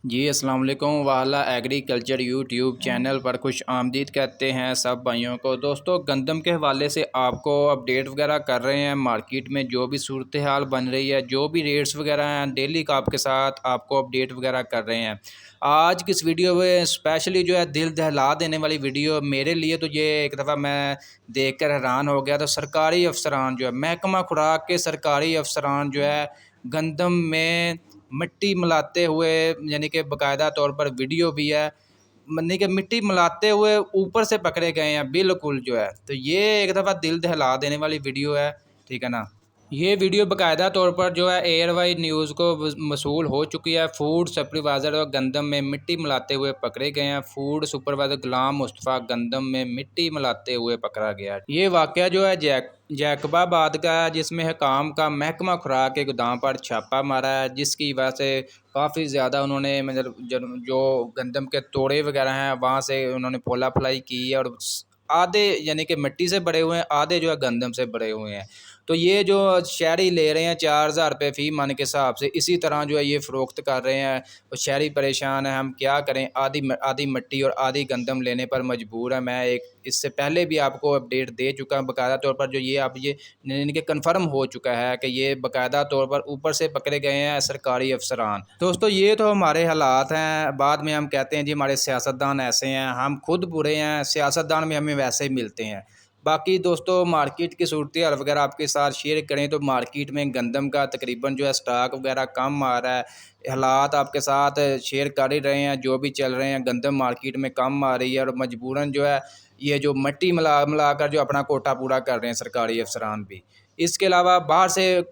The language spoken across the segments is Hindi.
जी अस्सलाम वालेकुम। वाला एग्रीकल्चर यूट्यूब चैनल पर खुश आमदीद कहते हैं सब भाइयों को। दोस्तों, गंदम के हवाले से आपको अपडेट वगैरह कर रहे हैं। मार्केट में जो भी सूरत हाल बन रही है, जो भी रेट्स वगैरह हैं, डेली का आपके साथ आपको अपडेट वगैरह कर रहे हैं। आज की इस वीडियो में स्पेशली जो है दिल दहला देने वाली वीडियो मेरे लिए, तो ये एक दफ़ा मैं देख कर हैरान हो गया। तो सरकारी अफसरान जो है, महकमा खुराक के सरकारी अफसरान जो है गंदम में मिट्टी मिलाते हुए, यानी कि बाकायदा तौर पर वीडियो भी है, यानी कि मिट्टी मिलाते हुए ऊपर से पकड़े गए हैं बिल्कुल जो है। तो ये एक दफ़ा दिल दहला देने वाली वीडियो है, ठीक है ना। ये वीडियो बाकायदा तौर पर जो है एयरवाई न्यूज़ को मसूल हो चुकी है। फूड सुपरवाइज़र और गंदम में मिट्टी मिलाते हुए पकड़े गए हैं। फूड सुपरवाइज़र गुलाम मुस्तफ़ा गंदम में मिट्टी मिलाते हुए पकड़ा गया। ये वाक़या जो है जैकबाबाद का है, जिसमें हकाम का महकमा खुराक के गोदाम पर छापा मारा है, जिसकी वजह से काफ़ी ज़्यादा उन्होंने मतलब जो गंदम के तोड़े वगैरह हैं वहाँ से उन्होंने फोला फलाई की है। और आधे यानी कि मिट्टी से भरे हुए हैं, आधे जो है गंदम से भरे हुए हैं। तो ये जो शहरी ले रहे हैं 4000 रुपये फ़ी मन के हिसाब से, इसी तरह जो है ये फ़रोख्त कर रहे हैं। और शहरी परेशान हैं, हम क्या करें, आधी मिट्टी और आधी गंदम लेने पर मजबूर है। मैं एक इससे पहले भी आपको अपडेट दे चुका हूँ बाकायदा तौर पर, जो ये अब ये यानी कि कन्फर्म हो चुका है कि ये बाकायदा तौर पर ऊपर से पकड़े गए हैं सरकारी अफसरान। दोस्तों, ये तो हमारे हालात हैं। बाद में हम कहते हैं जी हमारे सियासतदान ऐसे हैं, हम खुद बुरे हैं, सियासतदान भी हमें वैसे ही मिलते हैं। बाकी दोस्तों, मार्केट की सूरत हाल वगैरह आपके साथ शेयर करें तो मार्केट में गंदम का तकरीबन जो है स्टॉक वगैरह कम आ रहा है। हालात आपके साथ शेयर कर ही रहे हैं, जो भी चल रहे हैं। गंदम मार्केट में कम आ रही है और मजबूरन जो है ये जो मिट्टी मिला मिला कर जो अपना कोटा पूरा कर रहे हैं सरकारी अफसरान भी। इसके अलावा बाहर से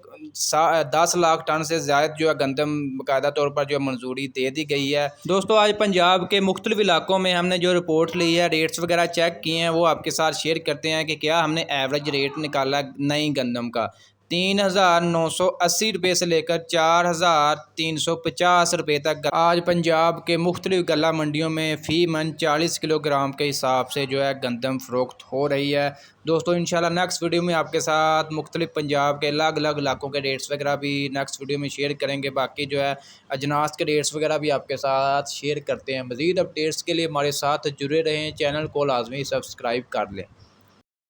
10 लाख टन से ज़्यादा जो है गंदम बाकायदा तौर पर जो मंजूरी दे दी गई है। दोस्तों, आज पंजाब के मुख्तलिफ इलाकों में हमने जो रिपोर्ट ली है, रेट्स वगैरह चेक किए हैं, वो आपके साथ शेयर करते हैं कि क्या हमने एवरेज रेट निकाला नई गंदम का। 3980 रुपये से लेकर 4350 रुपये तक आज पंजाब के मुख्तलिफ गला मंडियों में फ़ी मन 40 किलोग्राम के हिसाब से जो है गंदम फ़रोख्त हो रही है। दोस्तों, इंशाल्लाह नेक्स्ट वीडियो में आपके साथ मुख्तलिफ पंजाब के अलग अलग इलाकों के रेट्स वगैरह भी नेक्स्ट वीडियो में शेयर करेंगे। बाकी जो है अजनास के रेट्स वगैरह भी आपके साथ शेयर करते हैं। मज़ीद अपडेट्स के लिए हमारे साथ जुड़े रहें, चैनल को लाजमी सब्सक्राइब कर लें।